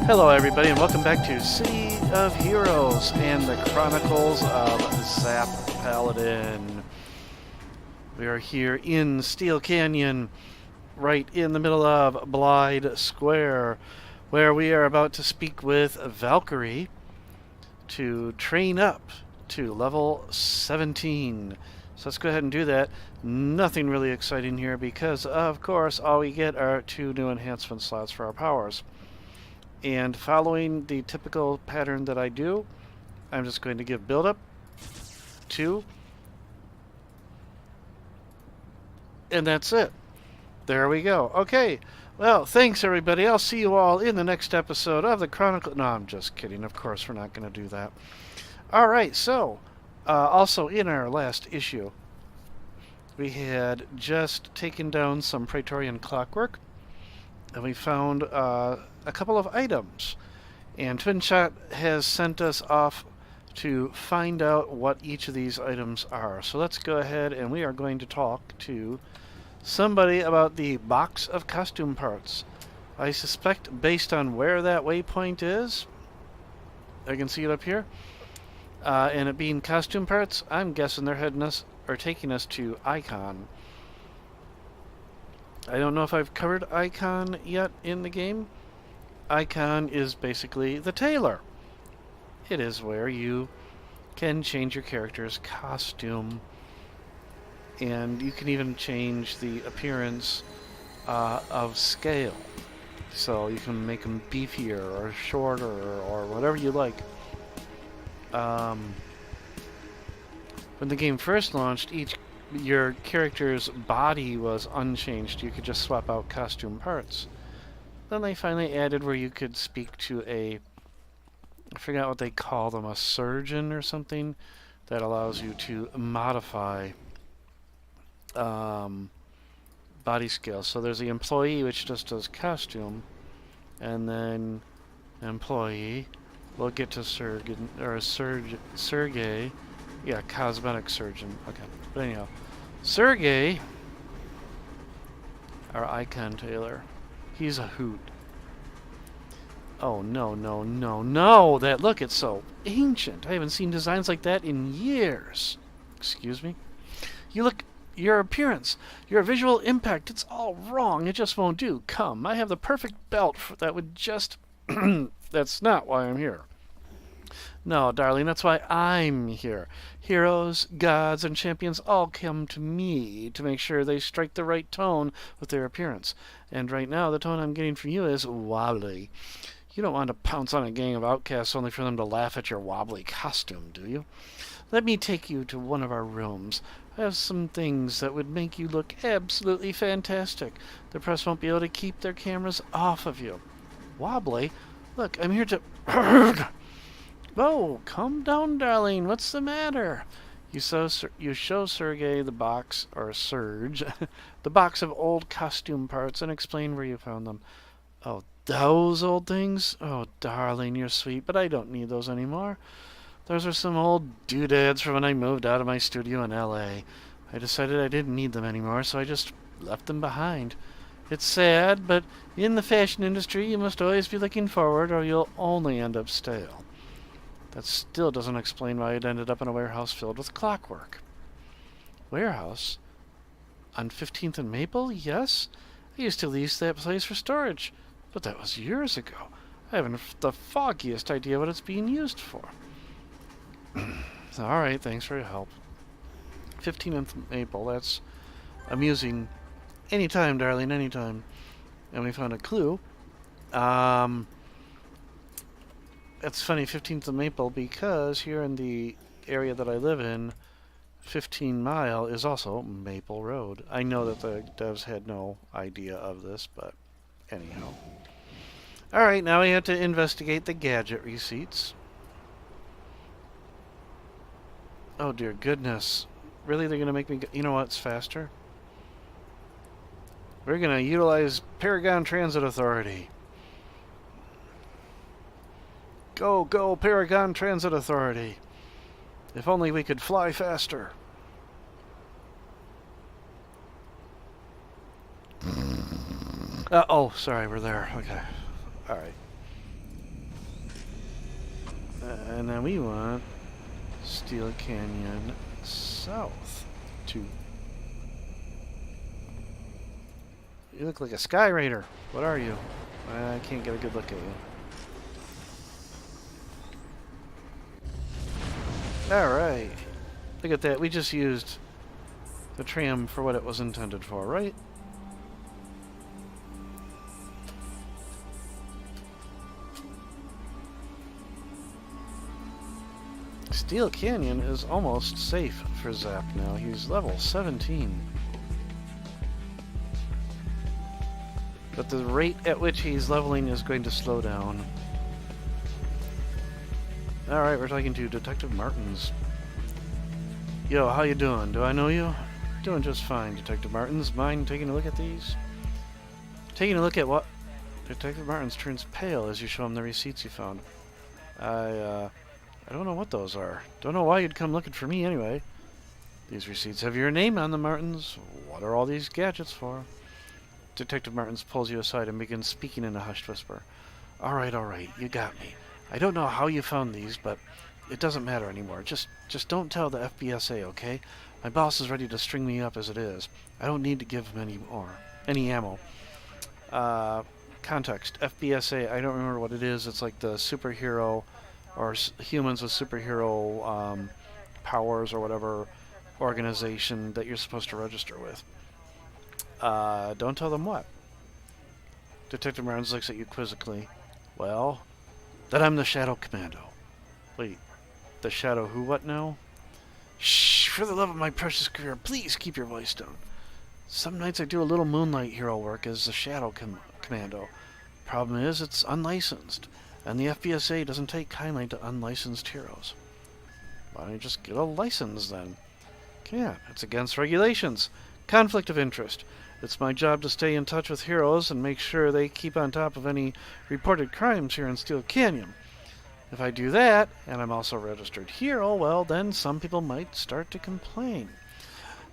Hello, everybody, and welcome back to City of Heroes and the Chronicles of Zapp, Paladin. We are here in Steel Canyon, right in the middle of Blide Square, where we are about to speak with Valkyrie to train up to level 17. So let's go ahead and do that. Nothing really exciting here because, of course, all we get are 2 new enhancement slots for our powers. And following the typical pattern that I do, I'm just going to give build up 2, and that's it. There we go. Okay, well, thanks everybody. I'll see you all in the next episode of the Chronicle. No, I'm just kidding. Of course, we're not going to do that. All right, so also in our last issue, we had just taken down some Praetorian clockwork, and we found a couple of items. And Twinshot has sent us off to find out what each of these items are. So let's go ahead and we are going to talk to somebody about the box of costume parts. I suspect based on where that waypoint is, I can see it up here, and it being costume parts, I'm guessing they're heading us or taking us to Icon. I don't know if I've covered Icon yet in the game. Icon is basically the tailor. It is where you can change your character's costume, and you can even change the appearance of scale. So you can make them beefier or shorter or whatever you like. When the game first launched, your character's body was unchanged. You could just swap out costume parts. Then they finally added where you could speak to I forgot what they call them, a surgeon or something, that allows you to modify body scale. So there's the employee, which just does costume, and then employee. We'll get to surgeon or Sergey. Yeah, cosmetic surgeon. Okay, but anyhow, Sergey, our icon tailor, he's a hoot. Oh no, no, no, no! That look, it's so ancient. I haven't seen designs like that in years. Excuse me. Your appearance, your visual impact, it's all wrong. It just won't do. Come, I have the perfect belt that would just. That's not why I'm here. No, darling, that's why I'm here. Heroes, gods, and champions all come to me to make sure they strike the right tone with their appearance. And right now, the tone I'm getting from you is wobbly. You don't want to pounce on a gang of outcasts only for them to laugh at your wobbly costume, do you? Let me take you to one of our rooms. I have some things that would make you look absolutely fantastic. The press won't be able to keep their cameras off of you. Wobbly? Look, I'm here to... Oh, calm down, darling. What's the matter? You show Sergey the box, or Serge, the box of old costume parts and explain where you found them. Oh, those old things? Oh, darling, you're sweet, but I don't need those anymore. Those are some old doodads from when I moved out of my studio in L.A. I decided I didn't need them anymore, so I just left them behind. It's sad, but in the fashion industry, you must always be looking forward, or you'll only end up stale. That still doesn't explain why it ended up in a warehouse filled with clockwork. Warehouse? On 15th and Maple? Yes? I used to lease that place for storage, but that was years ago. I haven't the foggiest idea what it's being used for. Alright, thanks for your help. 15th and Maple, that's amusing. Anytime, darling, anytime. And we found a clue. It's funny, 15th and Maple, because here in the area that I live in, 15 Mile is also Maple Road. I know that the devs had no idea of this, but anyhow. Alright, now we have to investigate the gadget receipts. Oh dear goodness. Really, they're going to make me... You know what's faster? We're going to utilize Paragon Transit Authority. Go, go, Paragon Transit Authority. If only we could fly faster. Oh, sorry, we're there. Okay. Alright. And then we want Steel Canyon South 2. You look like a Sky Raider. What are you? I can't get a good look at you. Alright. Look at that. We just used the tram for what it was intended for, right? Steel Canyon is almost safe for Zapp now. He's level 17. But the rate at which he's leveling is going to slow down. Alright, we're talking to Detective Martins. Yo, how you doing? Do I know you? Doing just fine, Detective Martins. Mind taking a look at these? Taking a look at what? Detective Martins turns pale as you show him the receipts you found. I don't know what those are. Don't know why you'd come looking for me anyway. These receipts have your name on them, Martins. What are all these gadgets for? Detective Martins pulls you aside and begins speaking in a hushed whisper. Alright, you got me. I don't know how you found these, but it doesn't matter anymore. Just don't tell the FBSA, okay? My boss is ready to string me up as it is. I don't need to give him any ammo. Context. FBSA, I don't remember what it is. It's like the superhero or humans with superhero powers or whatever organization that you're supposed to register with. Don't tell them what? Detective Martins looks at you quizzically. Well, that I'm the Shadow Commando. Wait, the Shadow who what now? Shh, for the love of my precious career, please keep your voice down. Some nights I do a little moonlight hero work as the Shadow Commando. Problem is, it's unlicensed, and the FBSA doesn't take kindly to unlicensed heroes. Why don't you just get a license then? Can't. It's against regulations. Conflict of interest. It's my job to stay in touch with heroes and make sure they keep on top of any reported crimes here in Steel Canyon. If I do that, and I'm also a registered hero, well, then some people might start to complain.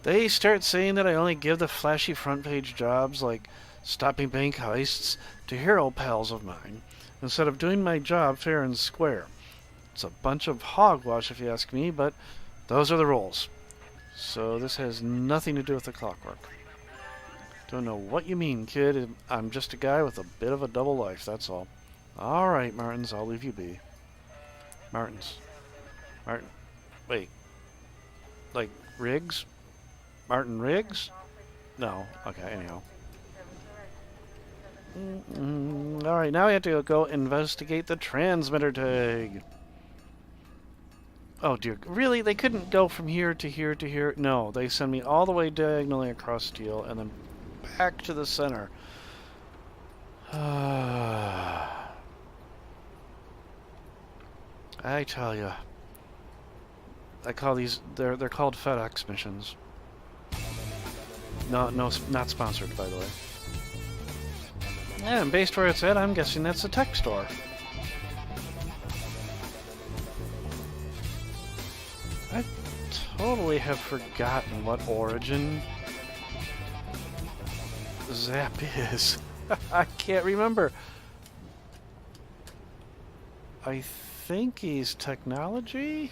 They start saying that I only give the flashy front-page jobs like stopping bank heists to hero pals of mine, instead of doing my job fair and square. It's a bunch of hogwash if you ask me, but those are the rules. So this has nothing to do with the clockwork. Don't know what you mean, kid. I'm just a guy with a bit of a double life, that's all. Alright, Martins, I'll leave you be. Martins. Wait. Like, Riggs? Martin Riggs? No. Okay, anyhow. Alright, now we have to go investigate the transmitter tag. Oh dear, really? They couldn't go from here to here to here? No, they send me all the way diagonally across steel and then back to the center. I tell ya. I call these, they're called FedEx missions. No, not sponsored, by the way. Yeah, and based where it's at, I'm guessing that's a tech store. I totally have forgotten what origin Zapp is. I can't remember. I think he's technology?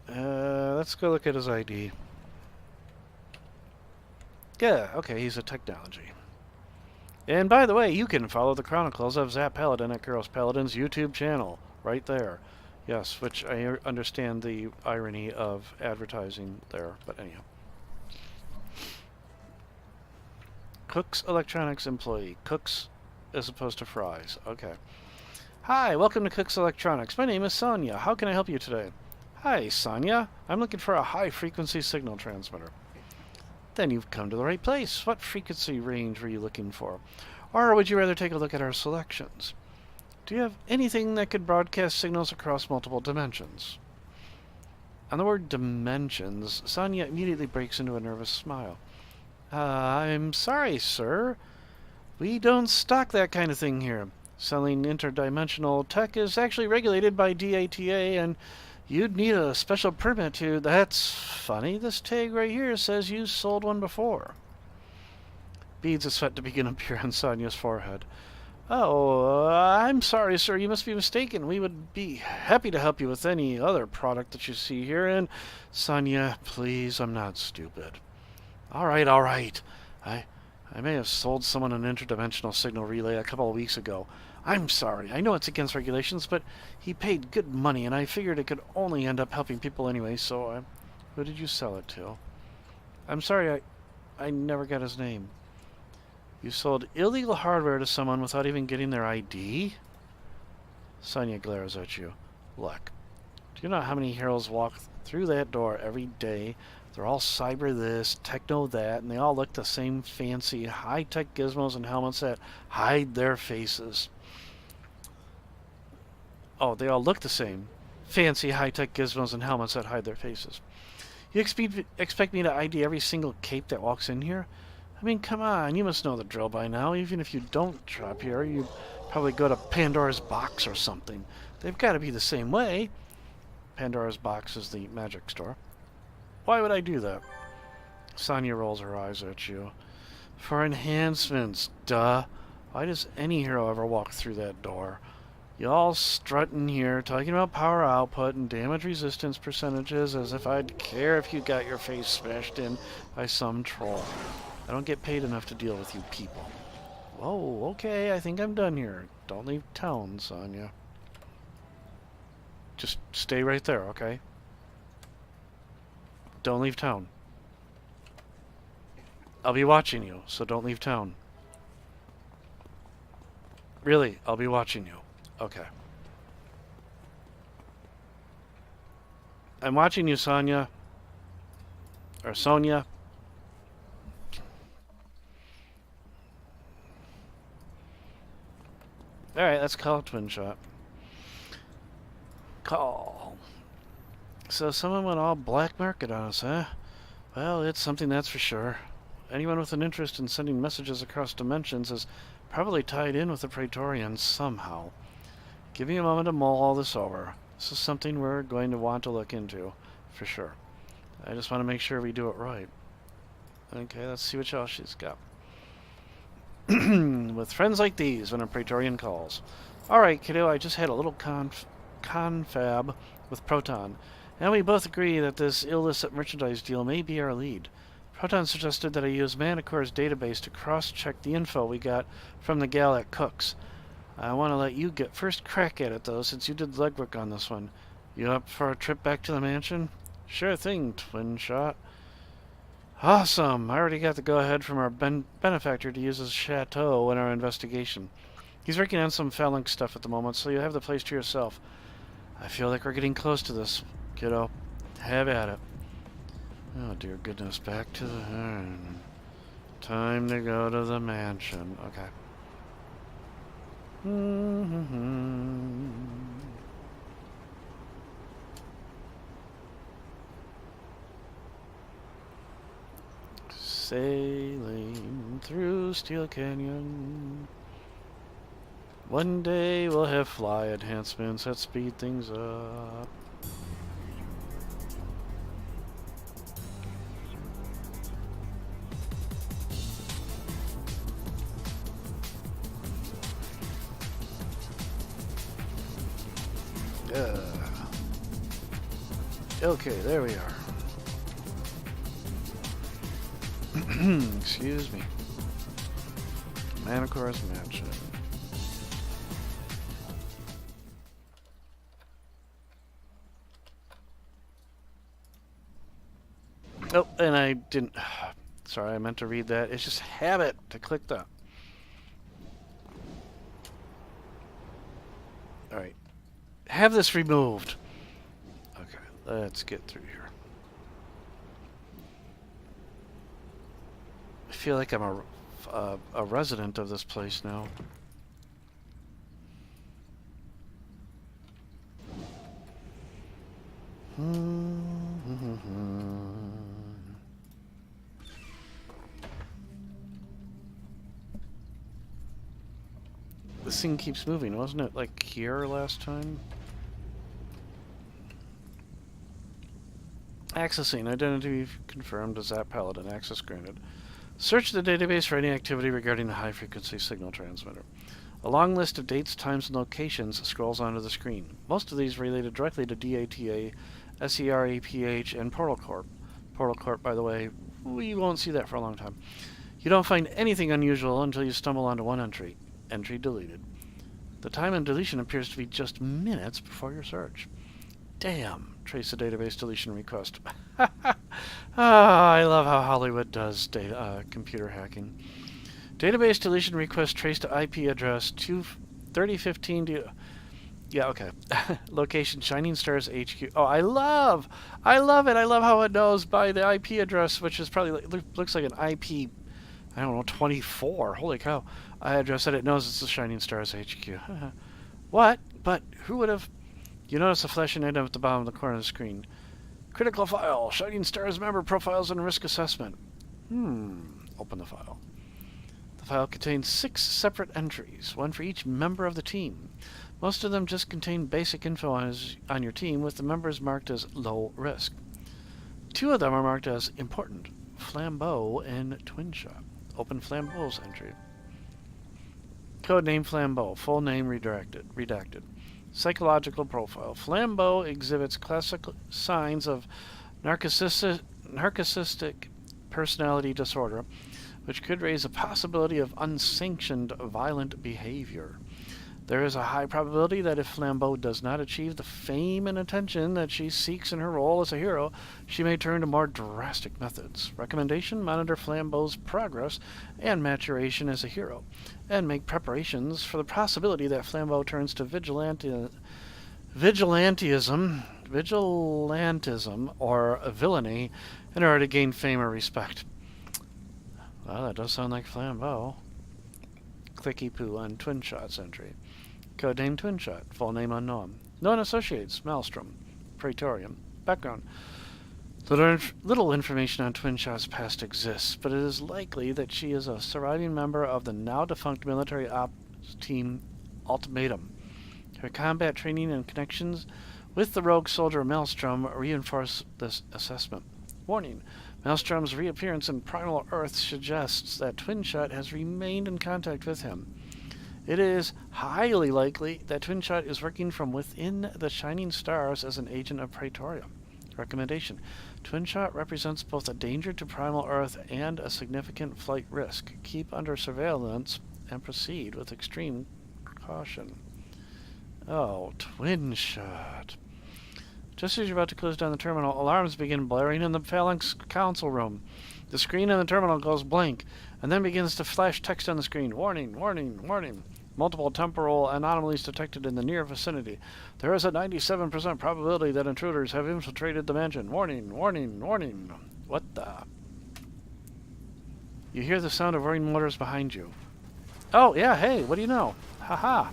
Let's go look at his ID. Yeah, okay, he's a technology. And by the way, you can follow the Chronicles of Zapp Paladin at Kuros Paladin's YouTube channel, right there. Yes, which I understand the irony of advertising there, but anyhow. Cook's Electronics employee. Cooks as opposed to fries. Okay. Hi, welcome to Cook's Electronics. My name is Sonia. How can I help you today? Hi, Sonia. I'm looking for a high-frequency signal transmitter. Then you've come to the right place. What frequency range were you looking for? Or would you rather take a look at our selections? Do you have anything that could broadcast signals across multiple dimensions? On the word dimensions, Sonia immediately breaks into a nervous smile. I'm sorry, sir. We don't stock that kind of thing here. Selling interdimensional tech is actually regulated by DATA, and you'd need a special permit to... That's funny. This tag right here says you sold one before. Beads of sweat to begin to appear on Sonia's forehead. Oh, I'm sorry, sir. You must be mistaken. We would be happy to help you with any other product that you see here. And, Sonia, please, I'm not stupid. All right, all right. I, I may have sold someone an interdimensional signal relay a couple of weeks ago. I'm sorry. I know it's against regulations, but he paid good money, and I figured it could only end up helping people anyway, so who did you sell it to? I'm sorry, I never got his name. You sold illegal hardware to someone without even getting their ID? Sonia glares at you. Look, do you know how many heroes walk through that door every day? They're all cyber this, techno that, and they all look the same fancy, high-tech gizmos and helmets that hide their faces. Oh, they all look the same. Fancy, high-tech gizmos and helmets that hide their faces. You expect me to ID every single cape that walks in here? I mean, come on, you must know the drill by now. Even if you don't shop here, you probably go to Pandora's Box or something. They've got to be the same way. Pandora's Box is the magic store. Why would I do that? Sonia rolls her eyes at you. For enhancements, duh. Why does any hero ever walk through that door? You all strutting here, talking about power output and damage resistance percentages as if I'd care if you got your face smashed in by some troll. I don't get paid enough to deal with you people. Whoa, okay, I think I'm done here. Don't leave town, Sonia. Just stay right there, okay? Don't leave town. I'll be watching you, so don't leave town. Really, I'll be watching you. Okay. I'm watching you, Sonia. Or Sonia. Alright, let's call a twin shot. Call. So someone went all black market on us, huh? Well, it's something that's for sure. Anyone with an interest in sending messages across dimensions is probably tied in with the Praetorians somehow. Give me a moment to mull all this over. This is something we're going to want to look into, for sure. I just want to make sure we do it right. Okay, let's see what else she's got. With friends like these when a Praetorian calls. Alright, kiddo, I just had a little confab with Proton, and we both agree that this illicit merchandise deal may be our lead. Proton suggested that I use Manicore's database to cross-check the info we got from the gal at Cook's. I want to let you get first crack at it, though, since you did legwork on this one. You up for a trip back to the mansion? Sure thing, twin shot. Awesome! I already got the go-ahead from our benefactor to use his chateau in our investigation. He's working on some phalanx stuff at the moment, so you have the place to yourself. I feel like we're getting close to this, kiddo. Have at it. Oh, dear goodness. Back to the... Time to go to the mansion. Okay. Sailing through Steel Canyon. One day we'll have fly enhancements that speed things up. Okay, there we are. Excuse me. Manicore's mansion. Oh, and I didn't... Sorry, I meant to read that. It's just habit to click that. Alright. Have this removed. Okay, let's get through here. I feel like I'm a resident of this place now. This thing keeps moving, wasn't it like here last time? Accessing. Identity confirmed. Zapp Paladin. Access granted. Search the database for any activity regarding the high-frequency signal transmitter. A long list of dates, times, and locations scrolls onto the screen. Most of these related directly to DATA, SERAPH, and Portal Corp. Portal Corp, by the way, we won't see that for a long time. You don't find anything unusual until you stumble onto one entry. Entry deleted. The time and deletion appears to be just minutes before your search. Damn. Trace the database deletion request. I love how Hollywood does computer hacking. Database deletion request traced to IP address 3015 to... Yeah, okay. Location, Shining Stars HQ. Oh, I love it. I love how it knows by the IP address, which is probably, looks like an IP, I don't know, 24. Holy cow. Address that it knows it's the Shining Stars HQ. What? But who would have... You notice a flashing item at the bottom of the corner of the screen. Critical file. Shining Stars member profiles and risk assessment. Open the file. The file contains 6 separate entries, one for each member of the team. Most of them just contain basic info on your team, with the members marked as low risk. 2 of them are marked as important, Flambeau and Twin Shot. Open Flambeau's entry. Codename Flambeau, full name redacted. Psychological profile. Flambeau exhibits classic signs of narcissistic personality disorder, which could raise a possibility of unsanctioned violent behavior. There is a high probability that if Flambeau does not achieve the fame and attention that she seeks in her role as a hero, she may turn to more drastic methods. Recommendation: monitor Flambeau's progress and maturation as a hero, and make preparations for the possibility that Flambeau turns to vigilantism or villainy in order to gain fame or respect. Well, that does sound like Flambeau. Clicky poo on Twin Shot's entry. Codename Twin Shot, full name unknown. Known associates: Maelstrom, Praetorian. Background: little information on Twin Shot's past exists, but it is likely that she is a surviving member of the now-defunct military ops team Ultimatum. Her combat training and connections with the rogue soldier Maelstrom reinforce this assessment. Warning: Maelstrom's reappearance in Primal Earth suggests that Twin Shot has remained in contact with him. It is highly likely that Twin Shot is working from within the Shining Stars as an agent of Praetoria. Recommendation: Twin Shot represents both a danger to Primal Earth and a significant flight risk. Keep under surveillance and proceed with extreme caution. Oh, Twin Shot. Just as you're about to close down the terminal, alarms begin blaring in the Phalanx console room. The screen in the terminal goes blank, and then begins to flash text on the screen. Warning, warning, warning. Multiple temporal anomalies detected in the near vicinity. There is a 97% probability that intruders have infiltrated the mansion. Warning, warning, warning. What the? You hear the sound of roaring motors behind you. Oh, yeah, hey, what do you know? Haha.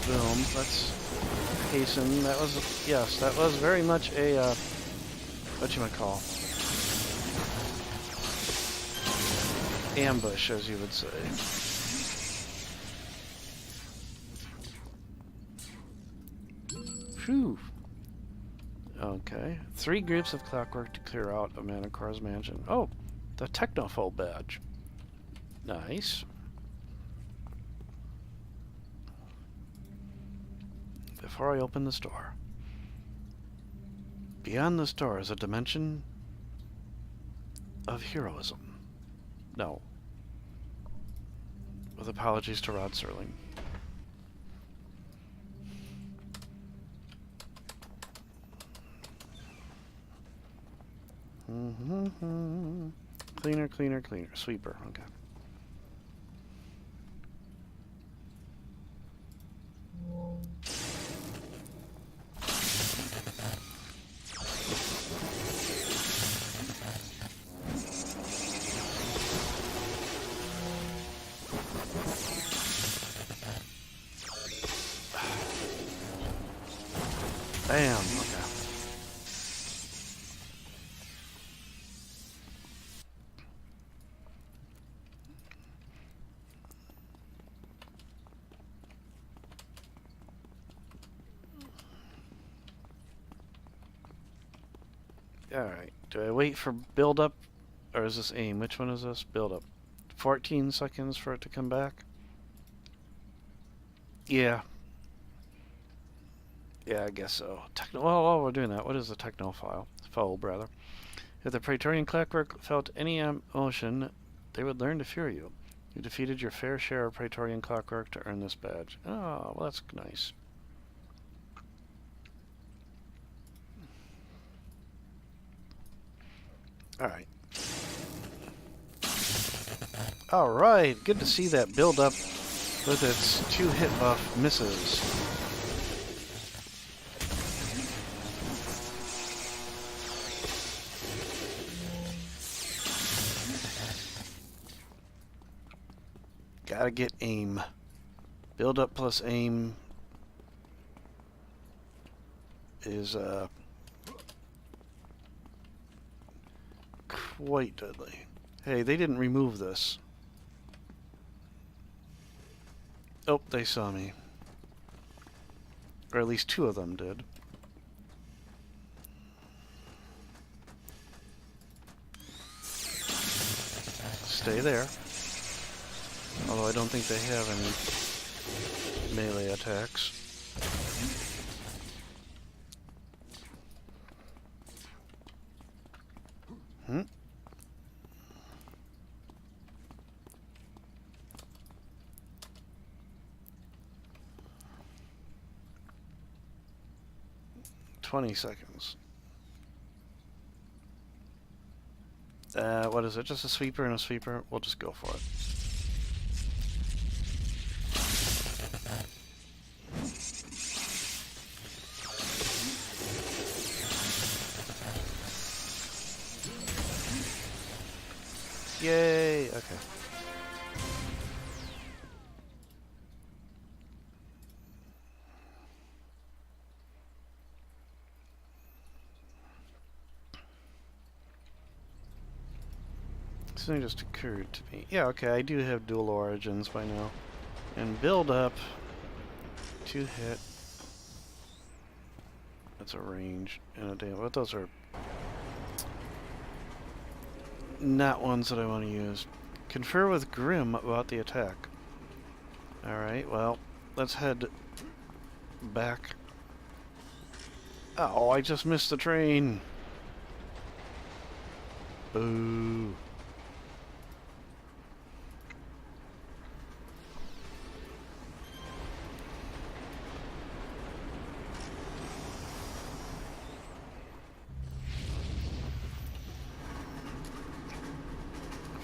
Boom. Let's hasten. That was, yes, that was very much a, whatchamacall? Ambush, as you would say. Phew. Okay. 3 groups of clockwork to clear out of Manicor's mansion. Oh, the Technophobe badge. Nice. Before I open this door. Beyond this door is a dimension of heroism. No. With apologies to Rod Serling. Cleaner, cleaner, cleaner. Sweeper, okay. Bam, okay. Alright. Do I wait for build up, or is this aim? Which one is this? Build up. 14 seconds for it to come back? Yeah. Yeah, I guess so. Well, while we're doing that, what is the techno file? Fold, rather. If the Praetorian clockwork felt any emotion, they would learn to fear you. You defeated your fair share of Praetorian clockwork to earn this badge. Oh, well, that's nice. Alright. Alright, good to see that build up with its 2-hit buff misses. Gotta get aim. Build up plus aim is quite deadly. Hey, they didn't remove this. Oh, they saw me. Or at least 2 of them did. Stay there. Although I don't think they have any melee attacks. Hmm? "20 seconds. What is it? Just a sweeper and a sweeper? We'll just go for it. Yay! Okay. Something just occurred to me. Yeah, okay, I do have dual origins by now. And build up 2 hit. That's a range and a damage. But those are not ones that I want to use. Confer with Grim about the attack. Alright, well, let's head back. Oh, I just missed the train. Boo.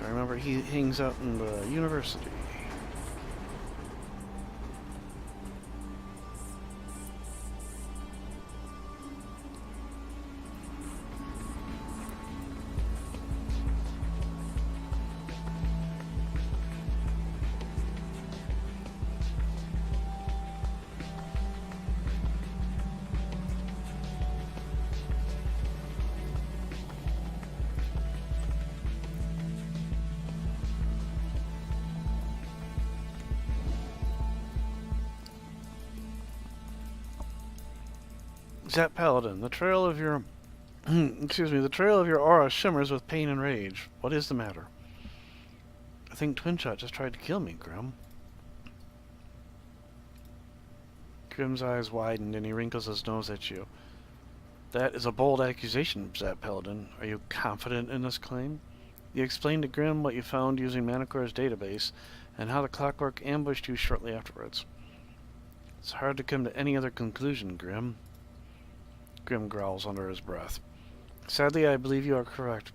I remember he hangs out in the university. Zapp Paladin, the trail of your excuse me, the trail of your aura shimmers with pain and rage. What is the matter? I think Twinshot just tried to kill me, Grim. Grim's eyes widened and he wrinkles his nose at you. That is a bold accusation, Zapp Paladin. Are you confident in this claim? You explained to Grim what you found using Manicore's database and how the clockwork ambushed you shortly afterwards. It's hard to come to any other conclusion, Grim. Grim growls under his breath. Sadly, I believe you are correct.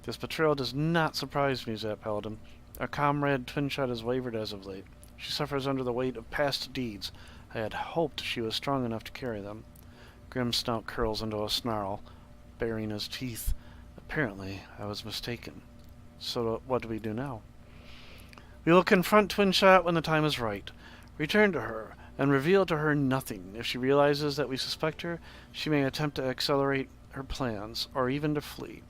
This betrayal does not surprise me, Zapp Paladin. Our comrade Twinshot has wavered as of late. She suffers under the weight of past deeds. I had hoped she was strong enough to carry them. Grim's snout curls into a snarl, baring his teeth. Apparently, I was mistaken. So what do we do now? We will confront Twinshot when the time is right. Return to her, and reveal to her nothing. If she realizes that we suspect her, she may attempt to accelerate her plans, or even to flee.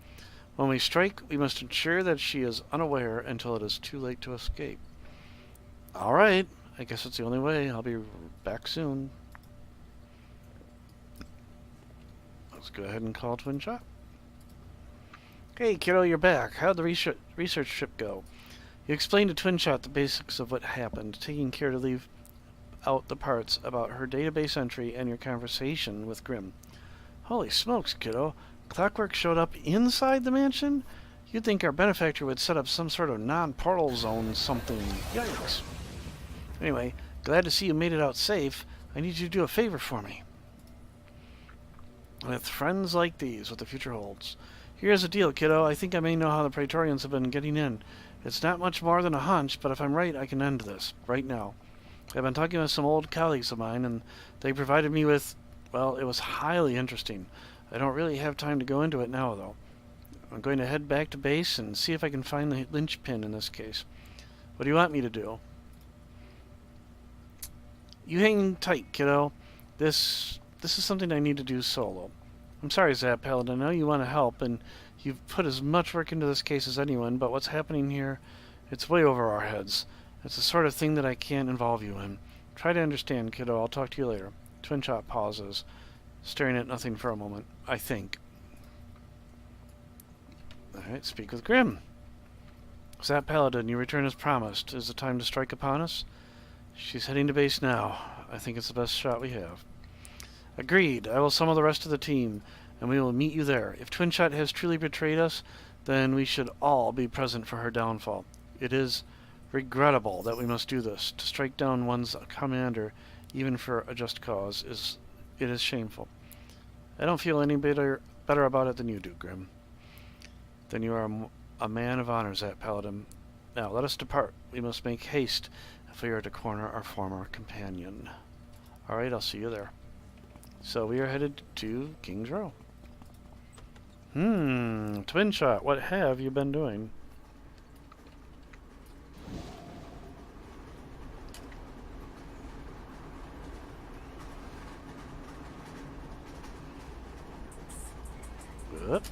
When we strike, we must ensure that she is unaware until it is too late to escape. Alright, I guess it's the only way. I'll be back soon. Let's go ahead and call Twinshot. Hey, kiddo, you're back. How'd the research trip go? You explained to Twin Shot the basics of what happened, taking care to leave out the parts about her database entry and your conversation with Grimm. Holy smokes, kiddo. Clockwork showed up inside the mansion? You'd think our benefactor would set up some sort of non-portal zone something. Yikes. Anyway, glad to see you made it out safe. I need you to do a favor for me. With friends like these, what the future holds. Here's the deal, kiddo. I think I may know how the Praetorians have been getting in. It's not much more than a hunch, but if I'm right, I can end this. Right now. I've been talking with some old colleagues of mine, and they provided me with... well, it was highly interesting. I don't really have time to go into it now, though. I'm going to head back to base and see if I can find the linchpin in this case. What do you want me to do? You hang tight, kiddo. This is something I need to do solo. I'm sorry, Zapp, Paladin. I know you want to help, and you've put as much work into this case as anyone, but what's happening here, it's way over our heads. It's the sort of thing that I can't involve you in. Try to understand, kiddo. I'll talk to you later. Twin Shot pauses, staring at nothing for a moment, I think. Alright, speak with Grimm. Zapp, Paladin, you return as promised. Is it time to strike upon us? She's heading to base now. I think it's the best shot we have. Agreed. I will summon the rest of the team, and we will meet you there. If Twin Shot has truly betrayed us, then we should all be present for her downfall. It is regrettable that we must do this. To strike down one's commander, even for a just cause, it is shameful. I don't feel any better about it than you do, Grimm. Then you are a man of honor, Zapp, Paladin. Now, let us depart. We must make haste if we are to corner our former companion. Alright, I'll see you there. So we are headed to King's Row. Twin Shot, what have you been doing? Good.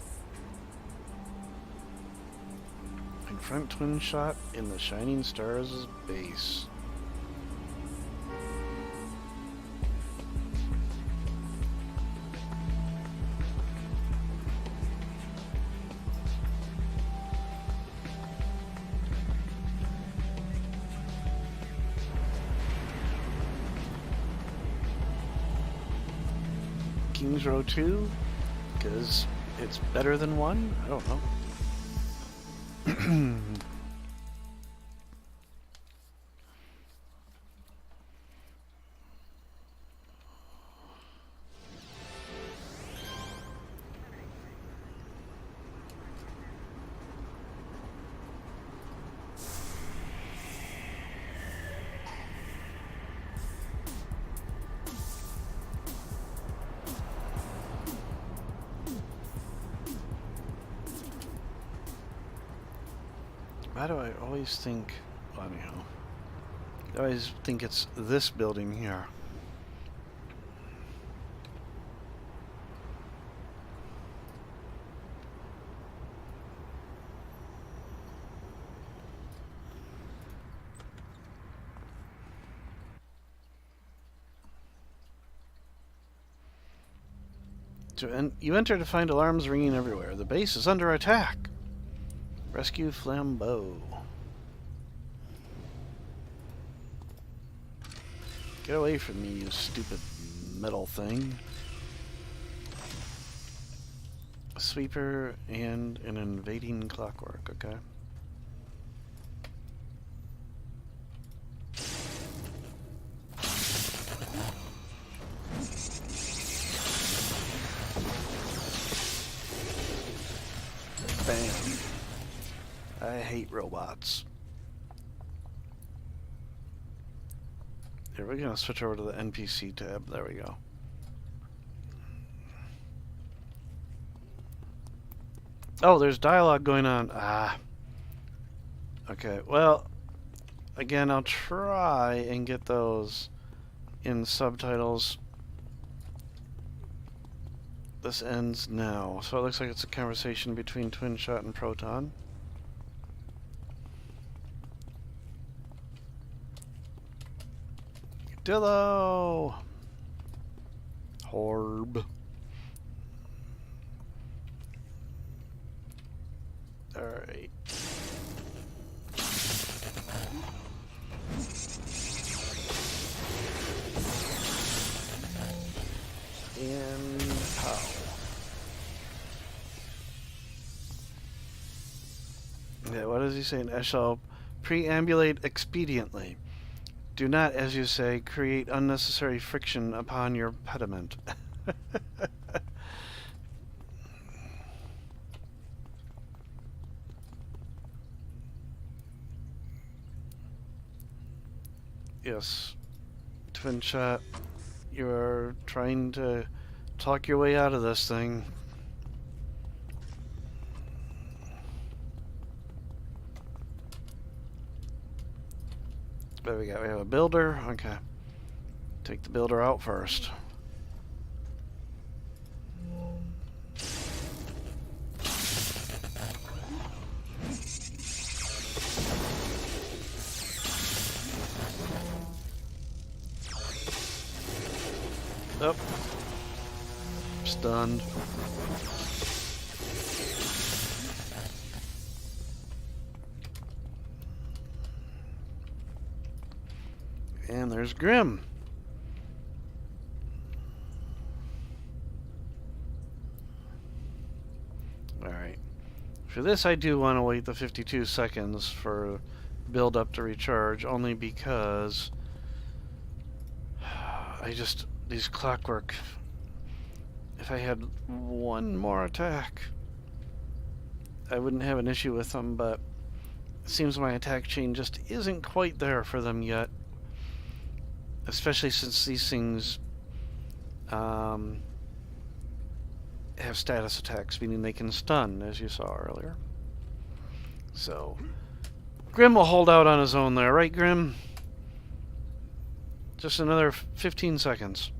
Confront Twin Shot in the Shining Stars' base. King's Row 2, because it's better than 1? I don't know. Why do I always think... well, anyhow. I always think it's this building here. You enter to find alarms ringing everywhere. The base is under attack. Rescue Flambeau. Get away from me, you stupid metal thing. A sweeper and an invading clockwork, okay. Bam. I hate robots. Here, we're gonna switch over to the NPC tab. There we go. Oh, there's dialogue going on. Ah. Okay, well, again, I'll try and get those in subtitles. This ends now. So it looks like it's a conversation between Twin Shot and Proton. Dillo! Horb. Yeah, what is he saying? I shall preambulate expediently. Do not, as you say, create unnecessary friction upon your pediment. Yes. Twin shot. You're trying to talk your way out of this thing. What do we got? We have a builder. Okay. Take the builder out first. Oh. Stunned. And there's Grim. Alright. For this, I do want to wait the 52 seconds for build up to recharge, only because these clockwork, if I had one more attack, I wouldn't have an issue with them, but it seems my attack chain just isn't quite there for them yet. Especially since these things have status attacks, meaning they can stun, as you saw earlier. So, Grim will hold out on his own there, right, Grim? Just another 15 seconds.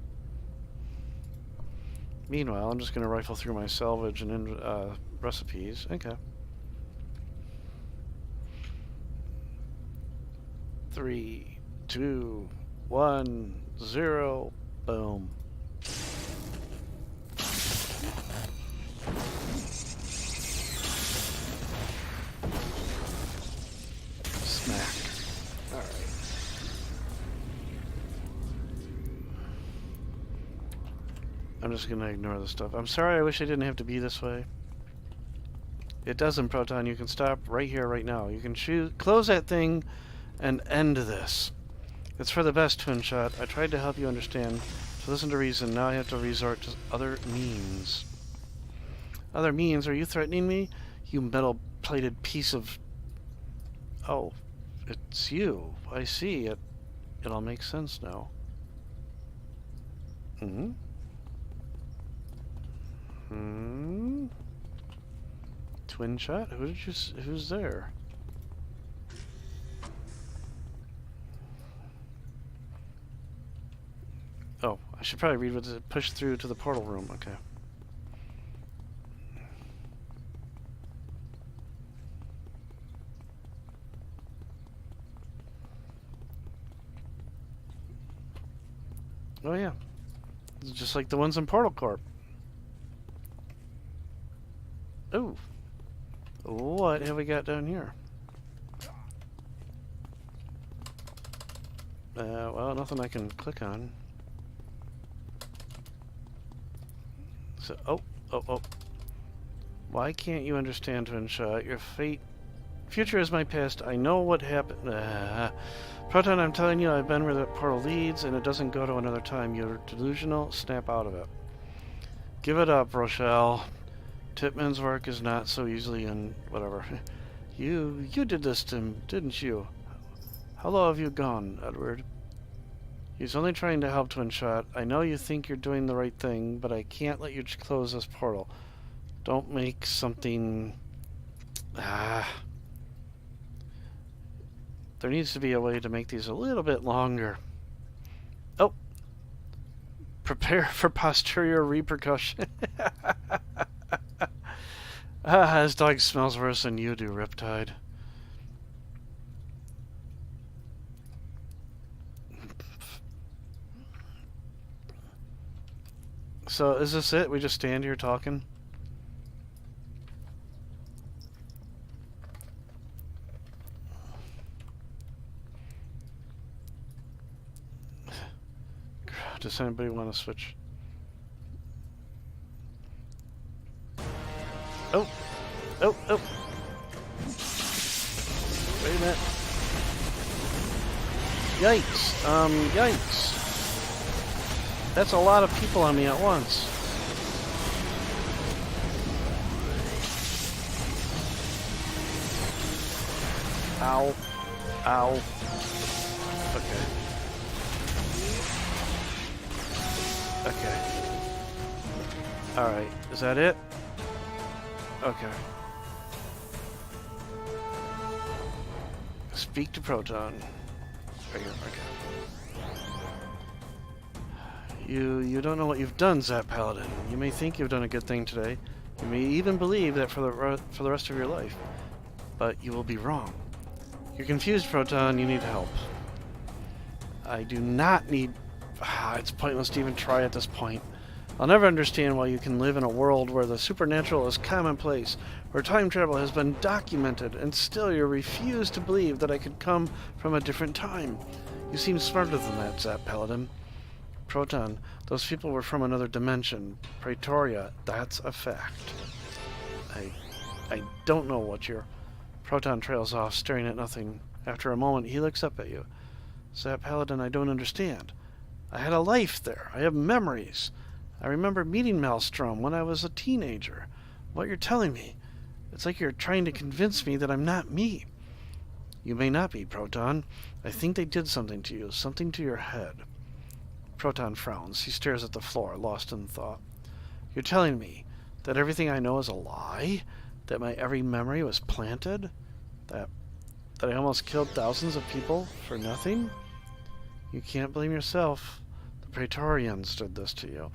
Meanwhile, I'm just going to rifle through my salvage and recipes. Okay. 3, 2, 1, 0, boom. Smack. Alright. I'm just gonna ignore this stuff. I'm sorry, I wish I didn't have to be this way. It doesn't, Proton. You can stop right here, right now. You can close that thing and end this. It's for the best, Twin Shot. I tried to help you understand. To listen to reason, now I have to resort to other means. Other means? Are you threatening me? You metal-plated piece of... Oh, it's you. I see. It all makes sense now. Hmm? Hmm? Twin Shot? Who's there? Oh, I should probably read what's it. Push through to the portal room. Okay. Oh yeah. It's just like the ones in Portal Corp. Ooh. What have we got down here? Well, nothing I can click on. So, oh. Why can't you understand, Twin Shot? Your future is my past. I know what happened. Proton, I'm telling you, I've been where the portal leads, and it doesn't go to another time. You're delusional. Snap out of it. Give it up, Rochelle. Tipman's work is not so easily and whatever. You did this to him, didn't you? How low have you gone, Edward? He's only trying to help, Twin Shot. I know you think you're doing the right thing, but I can't let you close this portal. Don't make something... There needs to be a way to make these a little bit longer. Oh! Prepare for posterior repercussion. His dog smells worse than you do, Riptide. So, is this it? We just stand here talking? Does anybody want to switch? Oh! Wait a minute. Yikes. Yikes. That's a lot of people on me at once. Ow. Ow. Okay. Okay. Alright. Is that it? Okay. Speak to Proton. Right here. Okay. You don't know what you've done, Zapp Paladin. You may think you've done a good thing today. You may even believe that for the rest of your life. But you will be wrong. You're confused, Proton. You need help. I do not need... it's pointless to even try at this point. I'll never understand why you can live in a world where the supernatural is commonplace, where time travel has been documented, and still you refuse to believe that I could come from a different time. You seem smarter than that, Zapp Paladin. Proton, those people were from another dimension. Praetoria, that's a fact. I don't know what you're... Proton trails off, staring at nothing. After a moment, he looks up at you. Zapp Paladin, I don't understand. I had a life there. I have memories. I remember meeting Maelstrom when I was a teenager. What you're telling me, it's like you're trying to convince me that I'm not me. You may not be, Proton. I think they did something to you, something to your head. Proton frowns. He stares at the floor, lost in thought. You're telling me that everything I know is a lie? That my every memory was planted? That I almost killed thousands of people for nothing? You can't blame yourself. The Praetorians did this to you.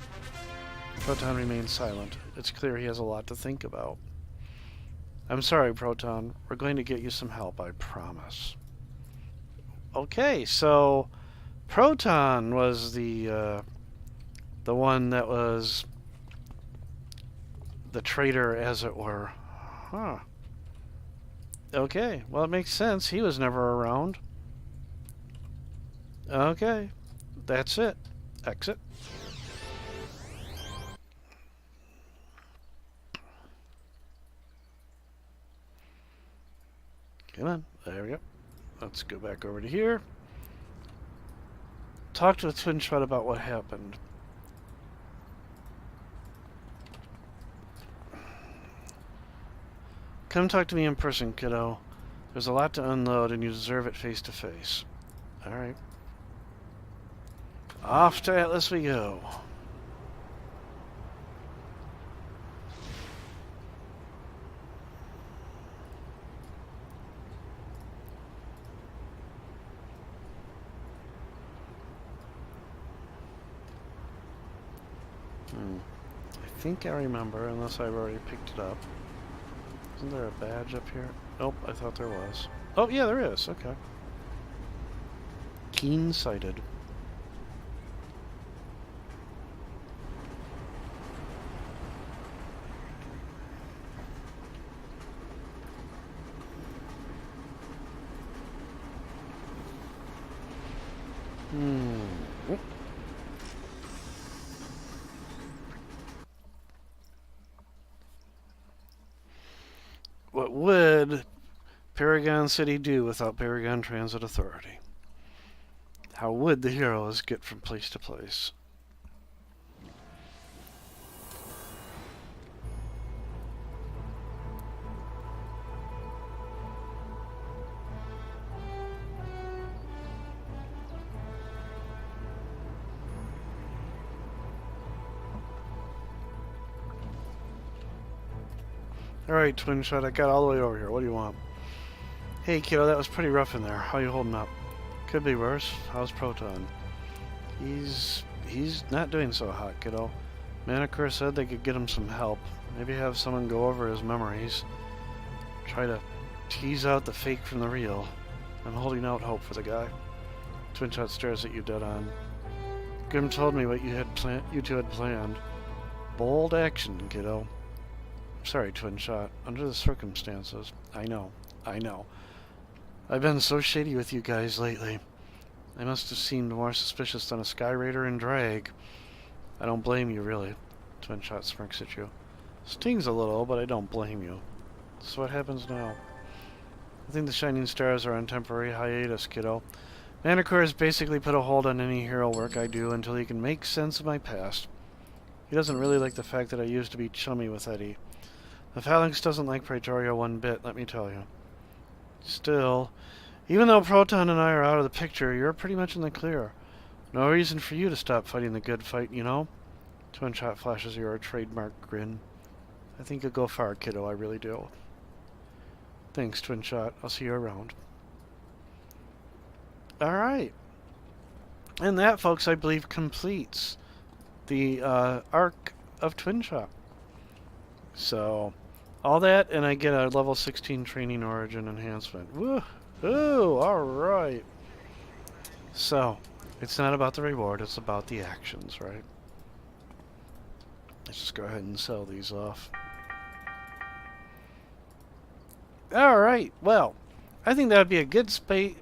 Proton remains silent. It's clear he has a lot to think about. I'm sorry, Proton. We're going to get you some help, I promise. Okay, so Proton was the one that was the traitor, as it were. Huh. Okay, well, it makes sense. He was never around. Okay, that's it. Exit. Come on, there we go. Let's go back over to here. Talk to the Twin Shot about what happened. Come talk to me in person, kiddo. There's a lot to unload, and you deserve it face to face. Alright. Off to Atlas we go. I think I remember, unless I've already picked it up. Isn't there a badge up here? Nope, I thought there was. Oh, yeah, there is. Okay. Keen-sighted. What would Paragon City do without Paragon Transit Authority? How would the heroes get from place to place? Alright, Twin Shot, I got all the way over here. What do you want? Hey, kiddo, that was pretty rough in there. How you holding up? Could be worse. How's Proton? He's not doing so hot, kiddo. Manicure said they could get him some help. Maybe have someone go over his memories. Try to tease out the fake from the real. I'm holding out hope for the guy. Twin Shot stares at you dead on. Grim told me what you two had planned. Bold action, kiddo. Sorry, Twin Shot. Under the circumstances. I know. I've been so shady with you guys lately. I must have seemed more suspicious than a Sky Raider in drag. I don't blame you, really. Twin Shot smirks at you. Stings a little, but I don't blame you. So what happens now? I think the Shining Stars are on temporary hiatus, kiddo. Manticore has basically put a hold on any hero work I do until he can make sense of my past. He doesn't really like the fact that I used to be chummy with Eddie. The Phalanx doesn't like Praetoria one bit, let me tell you. Still, even though Proton and I are out of the picture, you're pretty much in the clear. No reason for you to stop fighting the good fight, you know? Twin Shot flashes your trademark grin. I think you'll go far, kiddo, I really do. Thanks, Twin Shot. I'll see you around. Alright. And that, folks, I believe completes the arc of Twin Shot. So, all that, and I get a level 16 training origin enhancement. Woo-hoo! Alright. So, it's not about the reward, it's about the actions, right? Let's just go ahead and sell these off. Alright, well, I think that would be a good a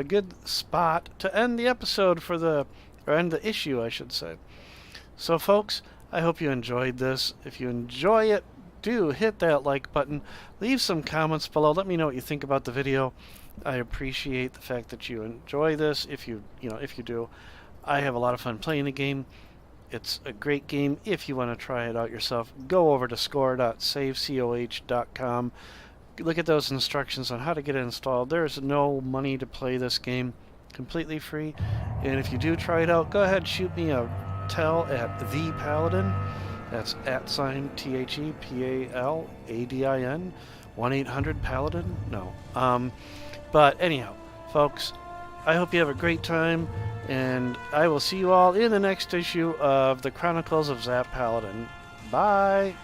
good spot to end the episode for the, or end the issue, I should say. So, folks, I hope you enjoyed this. If you enjoy it, do hit that like button. Leave some comments below. Let me know what you think about the video. I appreciate the fact that you enjoy this. If you do, I have a lot of fun playing the game. It's a great game. If you want to try it out yourself, go over to score.savecoh.com. Look at those instructions on how to get it installed. There's no money to play this game. Completely free. And if you do try it out, go ahead and shoot me a tell at the Paladin. That's @ThePaladin 1-800-Paladin. No. But anyhow, folks, I hope you have a great time, and I will see you all in the next issue of the Chronicles of Zapp Paladin. Bye!